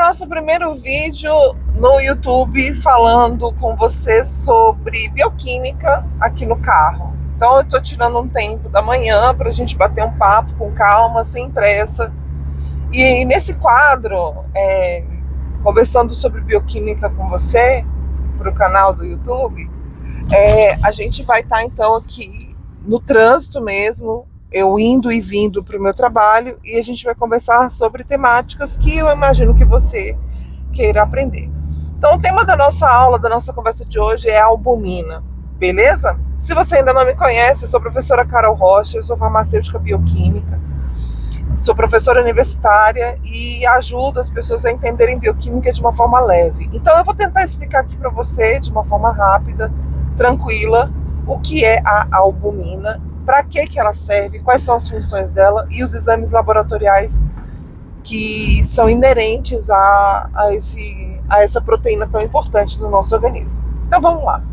nosso primeiro vídeo no YouTube falando com você sobre bioquímica aqui no carro. Então eu estou tirando um tempo da manhã para a gente bater um papo com calma, sem pressa. E nesse quadro, conversando sobre bioquímica com você, para o canal do YouTube, a gente vai estar então aqui no trânsito mesmo, eu indo e vindo para o meu trabalho, e a gente vai conversar sobre temáticas que eu imagino que você queira aprender. Então o tema da nossa aula, da nossa conversa de hoje é a albumina, beleza? Se você ainda não me conhece, eu sou a professora Carol Rocha, eu sou farmacêutica bioquímica, sou professora universitária e ajudo as pessoas a entenderem bioquímica de uma forma leve. Então eu vou tentar explicar aqui para você de uma forma rápida, tranquila, o que é a albumina, para que ela serve, quais são as funções dela e os exames laboratoriais que são inerentes a essa proteína tão importante do nosso organismo. Então vamos lá.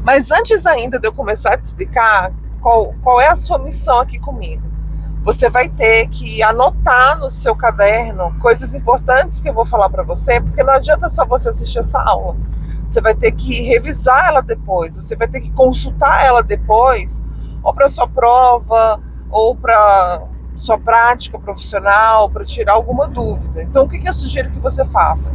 Mas antes ainda de eu começar a te explicar qual é a sua missão aqui comigo, você vai ter que anotar no seu caderno coisas importantes que eu vou falar para você, porque não adianta só você assistir essa aula. Você vai ter que revisar ela depois, você vai ter que consultar ela depois, ou para sua prova, ou para sua prática profissional, para tirar alguma dúvida. Então, o que eu sugiro que você faça?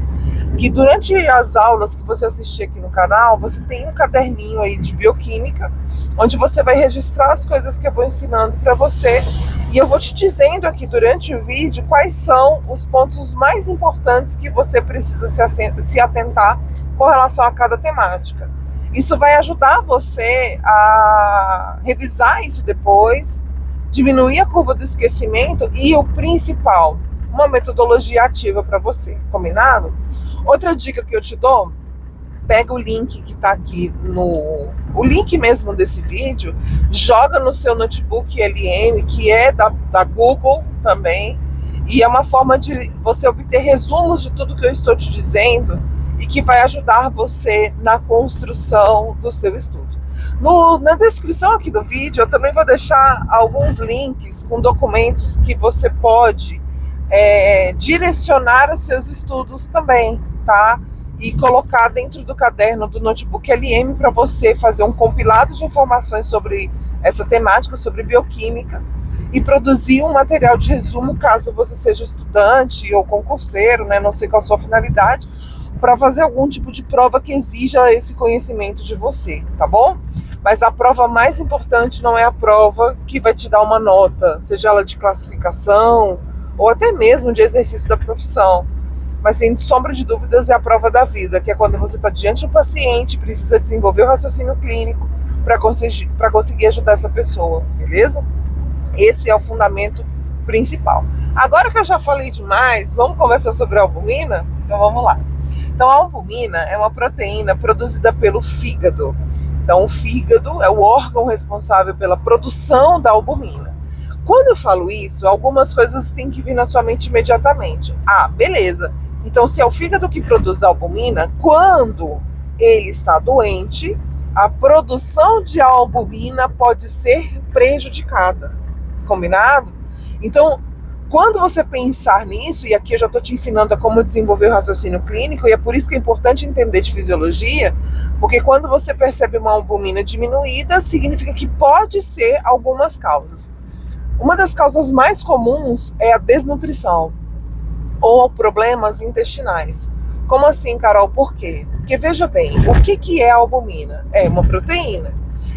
Que durante as aulas que você assistir aqui no canal, você tem um caderninho aí de bioquímica, onde você vai registrar as coisas que eu vou ensinando para você, e eu vou te dizendo aqui durante o vídeo quais são os pontos mais importantes que você precisa se atentar com relação a cada temática. Isso vai ajudar você a revisar isso depois, diminuir a curva do esquecimento e o principal, uma metodologia ativa para você, combinado? Outra dica que eu te dou, pega o link que está aqui o link mesmo desse vídeo, joga no seu notebook LM, que é da Google também, e é uma forma de você obter resumos de tudo que eu estou te dizendo e que vai ajudar você na construção do seu estudo. Na descrição aqui do vídeo eu também vou deixar alguns links com documentos que você pode direcionar os seus estudos também, tá? E colocar dentro do caderno do notebook LM para você fazer um compilado de informações sobre essa temática, sobre bioquímica, e produzir um material de resumo caso você seja estudante ou concurseiro, né? Não sei qual a sua finalidade, para fazer algum tipo de prova que exija esse conhecimento de você, tá bom? Mas a prova mais importante não é a prova que vai te dar uma nota, seja ela de classificação ou até mesmo de exercício da profissão. Mas sem sombra de dúvidas é a prova da vida, que é quando você está diante de um paciente, precisa desenvolver o raciocínio clínico para conseguir ajudar essa pessoa, beleza? Esse é o fundamento principal. Agora que eu já falei demais, vamos conversar sobre a albumina? Então vamos lá. Então a albumina é uma proteína produzida pelo fígado. Então o fígado é o órgão responsável pela produção da albumina. Quando eu falo isso, algumas coisas têm que vir na sua mente imediatamente. Ah, beleza. Então se é o fígado que produz a albumina, quando ele está doente, a produção de albumina pode ser prejudicada. Combinado? Então, quando você pensar nisso, e aqui eu já estou te ensinando a como desenvolver o raciocínio clínico, e é por isso que é importante entender de fisiologia, porque quando você percebe uma albumina diminuída, significa que pode ser algumas causas. Uma das causas mais comuns é a desnutrição, ou problemas intestinais. Como assim, Carol? Por quê? Porque veja bem, o que é a albumina? É uma proteína.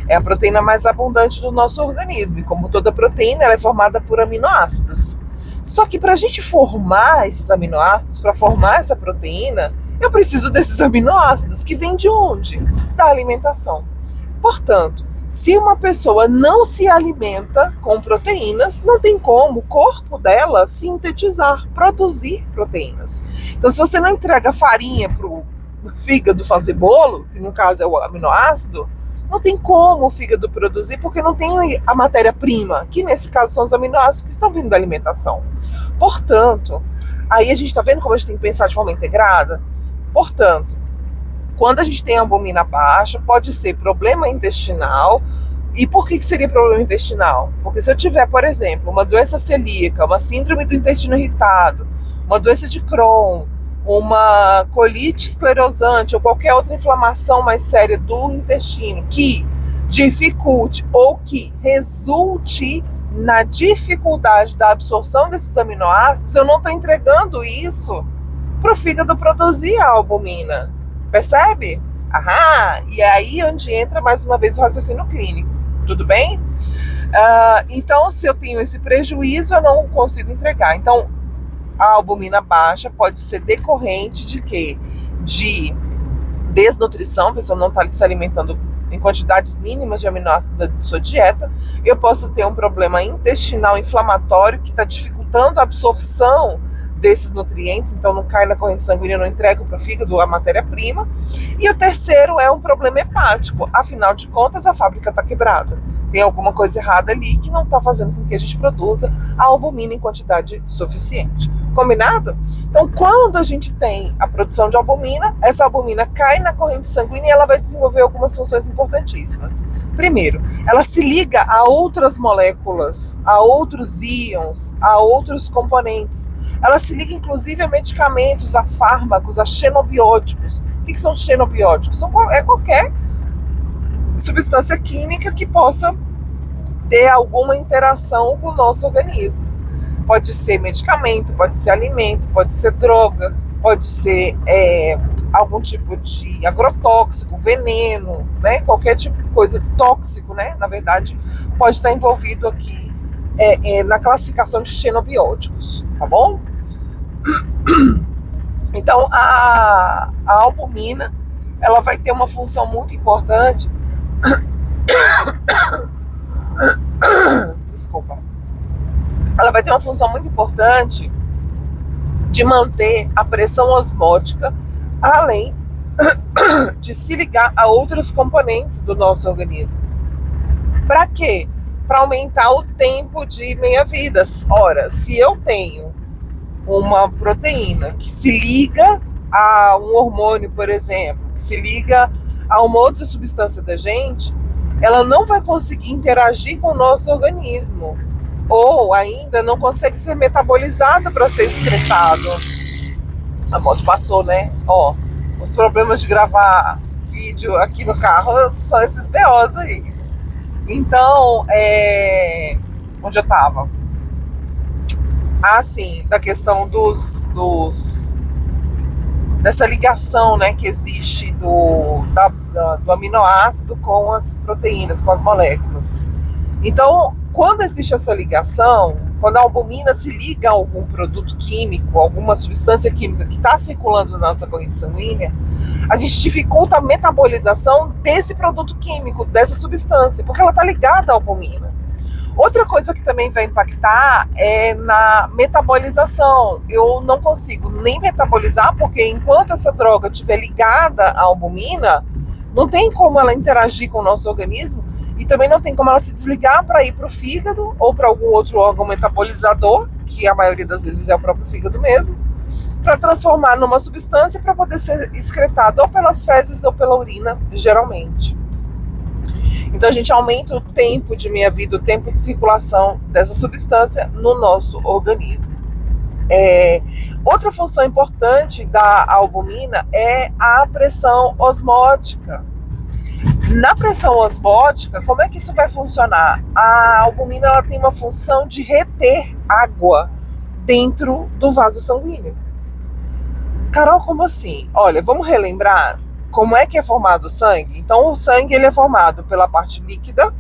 É a proteína mais abundante do nosso organismo, e como toda proteína, ela é formada por aminoácidos. Só que para a gente formar esses aminoácidos, para formar essa proteína, eu preciso desses aminoácidos, que vêm de onde? Da alimentação. Portanto, se uma pessoa não se alimenta com proteínas, não tem como o corpo dela sintetizar, produzir proteínas. Então, se você não entrega farinha para o fígado fazer bolo, que no caso é o aminoácido, não tem como o fígado produzir, porque não tem a matéria-prima, que nesse caso são os aminoácidos que estão vindo da alimentação. Portanto, aí a gente está vendo como a gente tem que pensar de forma integrada? Portanto, quando a gente tem a albumina baixa, pode ser problema intestinal. E por que seria problema intestinal? Porque se eu tiver, por exemplo, uma doença celíaca, uma síndrome do intestino irritado, uma doença de Crohn, uma colite esclerosante ou qualquer outra inflamação mais séria do intestino que dificulte ou que resulte na dificuldade da absorção desses aminoácidos, eu não estou entregando isso para o fígado produzir a albumina. Percebe? E é aí onde entra mais uma vez o raciocínio clínico. Tudo bem? Então, se eu tenho esse prejuízo, eu não consigo entregar. Então, a albumina baixa pode ser decorrente de quê? De desnutrição, a pessoa não está se alimentando em quantidades mínimas de aminoácidos da sua dieta. Eu posso ter um problema intestinal inflamatório que está dificultando a absorção desses nutrientes, então não cai na corrente sanguínea, não entrego para o fígado a matéria-prima. E o terceiro é um problema hepático. Afinal de contas, a fábrica está quebrada. Tem alguma coisa errada ali que não está fazendo com que a gente produza a albumina em quantidade suficiente. Combinado? Então, quando a gente tem a produção de albumina, essa albumina cai na corrente sanguínea e ela vai desenvolver algumas funções importantíssimas. Primeiro, ela se liga a outras moléculas, a outros íons, a outros componentes. Ela se liga, inclusive, a medicamentos, a fármacos, a xenobióticos. O que são xenobióticos? É qualquer substância química que possa ter alguma interação com o nosso organismo. Pode ser medicamento, pode ser alimento, pode ser droga, pode ser algum tipo de agrotóxico, veneno, né? Qualquer tipo de coisa tóxico, né? Na verdade, pode estar envolvido aqui na classificação de xenobióticos, tá bom? Então, a albumina, ela vai ter uma função muito importante. Desculpa. Ela vai ter uma função muito importante de manter a pressão osmótica, além de se ligar a outros componentes do nosso organismo. Para quê? Para aumentar o tempo de meia-vida. Ora, se eu tenho uma proteína que se liga a um hormônio, por exemplo, que se liga a uma outra substância da gente, ela não vai conseguir interagir com o nosso organismo. Ou ainda não consegue ser metabolizada para ser excretado. A moto passou, né? Os problemas de gravar vídeo aqui no carro são esses BOs aí. Então, onde eu tava? Sim, da questão dessa ligação, né, que existe do aminoácido com as proteínas, com as moléculas. Então, quando existe essa ligação, quando a albumina se liga a algum produto químico, alguma substância química que está circulando na nossa corrente sanguínea, a gente dificulta a metabolização desse produto químico, dessa substância, porque ela está ligada à albumina. Outra coisa que também vai impactar é na metabolização. Eu não consigo nem metabolizar, porque enquanto essa droga estiver ligada à albumina, não tem como ela interagir com o nosso organismo e também não tem como ela se desligar para ir para o fígado ou para algum outro órgão metabolizador, que a maioria das vezes é o próprio fígado mesmo, para transformar numa substância para poder ser excretada ou pelas fezes ou pela urina, geralmente. Então a gente aumenta o tempo de meia-vida, o tempo de circulação dessa substância no nosso organismo. Outra função importante da albumina é a pressão osmótica. Na pressão osmótica, como é que isso vai funcionar? A albumina ela tem uma função de reter água dentro do vaso sanguíneo. Carol, como assim? Olha, vamos relembrar como é que é formado o sangue? Então, o sangue ele é formado pela parte líquida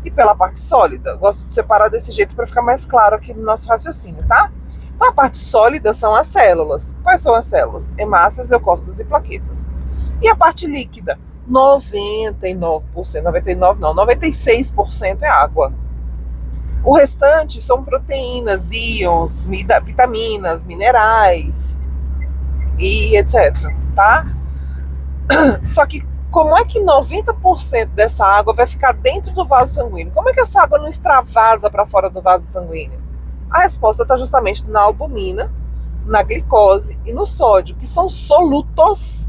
e pela parte sólida. Gosto de separar desse jeito para ficar mais claro aqui no nosso raciocínio, tá? Então, a parte sólida são as células. Quais são as células? Hemácias, leucócitos e plaquetas. E a parte líquida? 96% é água. O restante são proteínas, íons, vitaminas, minerais e etc, tá? Só que como é que 90% dessa água vai ficar dentro do vaso sanguíneo? Como é que essa água não extravasa para fora do vaso sanguíneo? A resposta está justamente na albumina, na glicose e no sódio, que são solutos.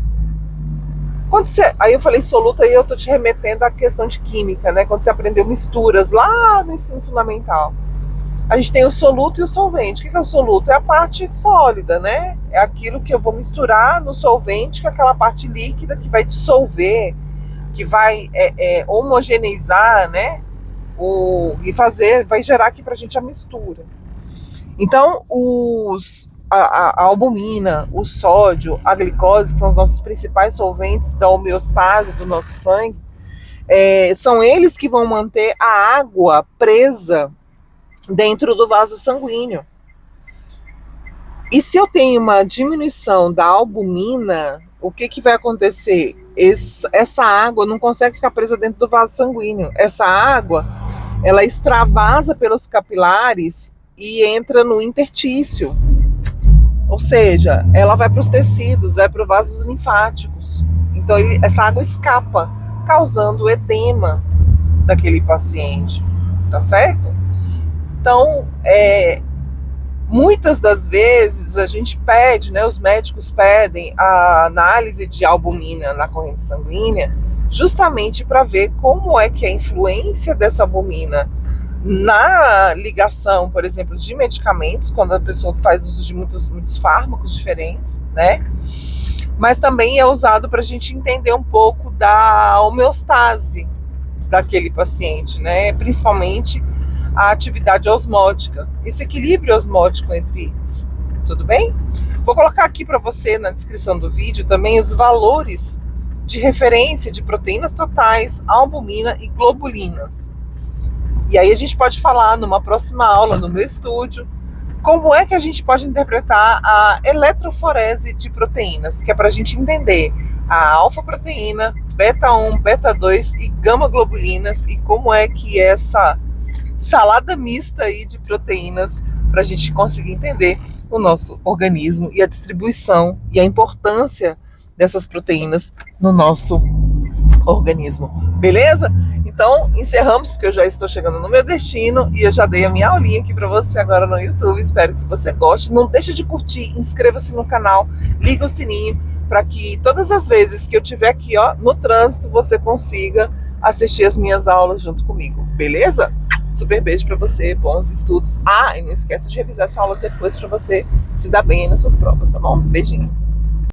Aí eu falei soluto, aí eu tô te remetendo à questão de química, né? Quando você aprendeu misturas lá no ensino fundamental. A gente tem o soluto e o solvente. O que é o soluto? É a parte sólida, né? É aquilo que eu vou misturar no solvente, que é aquela parte líquida que vai dissolver, que vai homogeneizar, né? Vai gerar aqui pra gente a mistura. Então, a albumina, o sódio, a glicose são os nossos principais solventes da homeostase do nosso sangue. São eles que vão manter a água presa dentro do vaso sanguíneo. E se eu tenho uma diminuição da albumina, o que vai acontecer? Essa água não consegue ficar presa dentro do vaso sanguíneo. Essa água, ela extravasa pelos capilares e entra no interstício. Ou seja, ela vai para os tecidos, vai para os vasos linfáticos. Então, essa água escapa, causando edema daquele paciente. Tá certo? Então, muitas das vezes a gente pede, né, os médicos pedem a análise de albumina na corrente sanguínea, justamente para ver como é que a influência dessa albumina na ligação, por exemplo, de medicamentos, quando a pessoa faz uso de muitos fármacos diferentes, né? Mas também é usado para a gente entender um pouco da homeostase daquele paciente, né? Principalmente a atividade osmótica, esse equilíbrio osmótico entre eles. Tudo bem? Vou colocar aqui para você na descrição do vídeo também os valores de referência de proteínas totais, albumina e globulinas. E aí a gente pode falar numa próxima aula no meu estúdio como é que a gente pode interpretar a eletroforese de proteínas, que é para a gente entender a alfa-proteína, beta-1, beta-2 e gama-globulinas e como é que essa salada mista aí de proteínas para a gente conseguir entender o nosso organismo e a distribuição e a importância dessas proteínas no nosso organismo. Beleza? Então, encerramos, porque eu já estou chegando no meu destino e eu já dei a minha aulinha aqui para você agora no YouTube. Espero que você goste. Não deixe de curtir, inscreva-se no canal, liga o sininho para que todas as vezes que eu estiver aqui no trânsito, você consiga assistir as minhas aulas junto comigo. Beleza? Super beijo para você, bons estudos. E não esqueça de revisar essa aula depois para você se dar bem nas suas provas, tá bom? Beijinho.